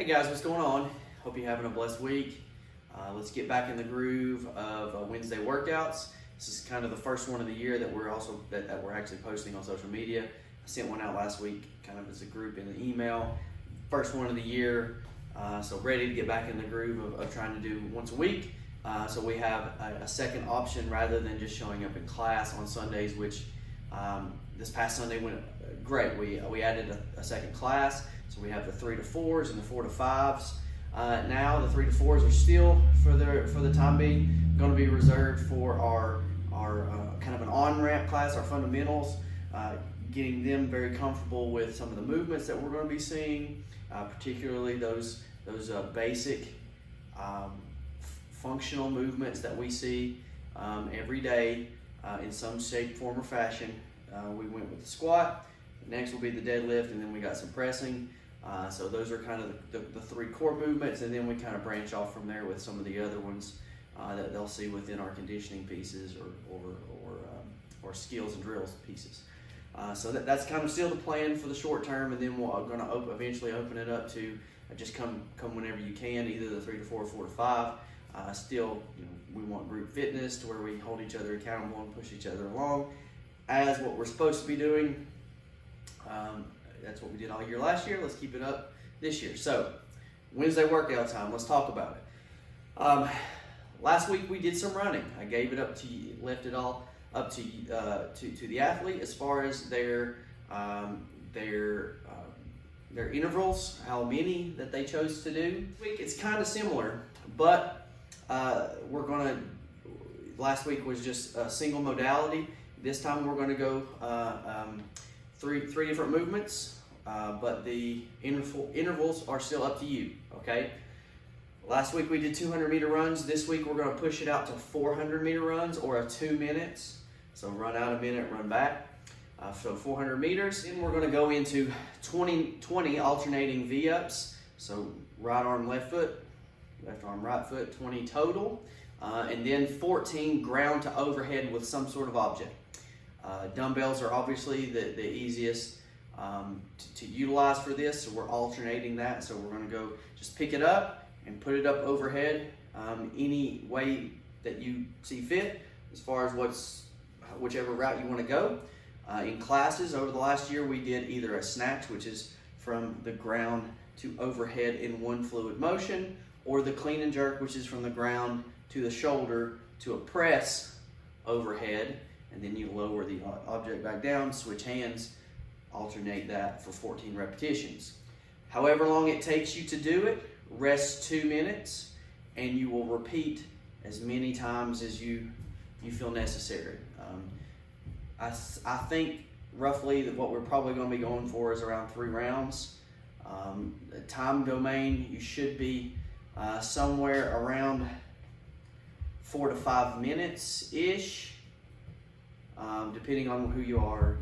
Hey guys, what's going on? Hope you're having a blessed week. Let's get back in the groove of Wednesday workouts. This is kind of the first one of the year that we're actually posting on social media. I sent one out last week, kind of as a group in the email. First one of the year, so ready to get back in the groove of trying to do once a week. So we have a second option rather than just showing up in class on Sundays, which this past Sunday went great. We added a second class. So we have the 3 to 4s and the 4 to 5s. Now the 3 to 4s are still, for the time being, going to be reserved for our kind of an on-ramp class, our fundamentals, getting them very comfortable with some of the movements that we're going to be seeing, particularly those basic functional movements that we see every day in some shape, form, or fashion. We went with the squat. Next will be the deadlift, and then we got some pressing. So those are kind of the three core movements, and then we kind of branch off from there with some of the other ones that they'll see within our conditioning pieces or skills and drills pieces. So that's kind of still the plan for the short term, and then we're going to eventually open it up to just come whenever you can, either the 3 to 4 or 4 to 5. Still, we want group fitness to where we hold each other accountable and push each other along as what we're supposed to be doing. That's what we did all year last year. Let's keep it up this year. So Wednesday workout time, let's talk about it. Last week we did some running. I gave it up to you, left it all up to the athlete as far as their intervals, how many that they chose to do. This week it's kind of similar, but last week was just a single modality. This time we're gonna go three different movements, but the intervals are still up to you, okay? Last week we did 200-meter runs. This week we're gonna push it out to 400-meter runs, or a 2 minutes. So run out a minute, run back. So 400 meters. Then we're gonna go into 20 alternating V-ups. So right arm, left foot, left arm, right foot, 20 total. And then 14 ground to overhead with some sort of object. Dumbbells are obviously the easiest to utilize for this, so we're alternating that. So we're going to go just pick it up and put it up overhead any way that you see fit, as far as whichever route you want to go. In classes over the last year, we did either a snatch, which is from the ground to overhead in one fluid motion, or the clean and jerk, which is from the ground to the shoulder to a press overhead. And then you lower the object back down, switch hands, alternate that for 14 repetitions. However long it takes you to do it, rest 2 minutes, and you will repeat as many times as you feel necessary. I think roughly that what we're probably going to be going for is around 3 rounds. The time domain, you should be somewhere around 4 to 5 minutes-ish. Depending on who you are,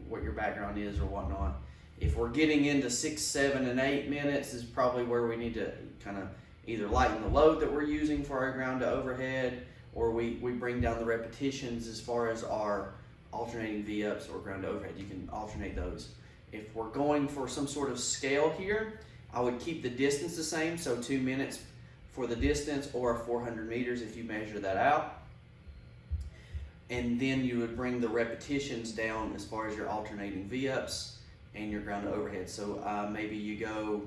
what your background is or whatnot. If we're getting into 6, 7, and 8 minutes is probably where we need to kind of either lighten the load that we're using for our ground to overhead, or we bring down the repetitions as far as our alternating V-ups or ground to overhead. You can alternate those. If we're going for some sort of scale here, I would keep the distance the same, so 2 minutes for the distance, or 400 meters if you measure that out. And then you would bring the repetitions down as far as your alternating V-ups and your ground to overhead. So maybe you go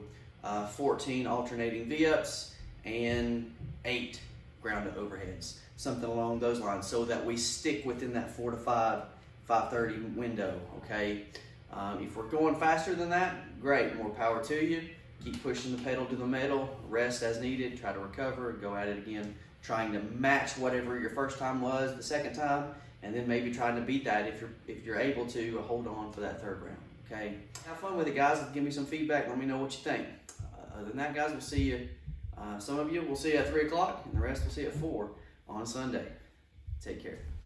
14 alternating V-ups and 8 ground to overheads, something along those lines, so that we stick within that 4 to 5, 5:30 window, okay? If we're going faster than that, great, more power to you. Keep pushing the pedal to the metal, rest as needed, try to recover, go at it again, trying to match whatever your first time was the second time, and then maybe trying to beat that if you're able to hold on for that third round, okay? Have fun with it, guys. Give me some feedback. Let me know what you think. Other than that, guys, we'll see you. Some of you will see you at 3 o'clock, and the rest will see you at 4 on Sunday. Take care.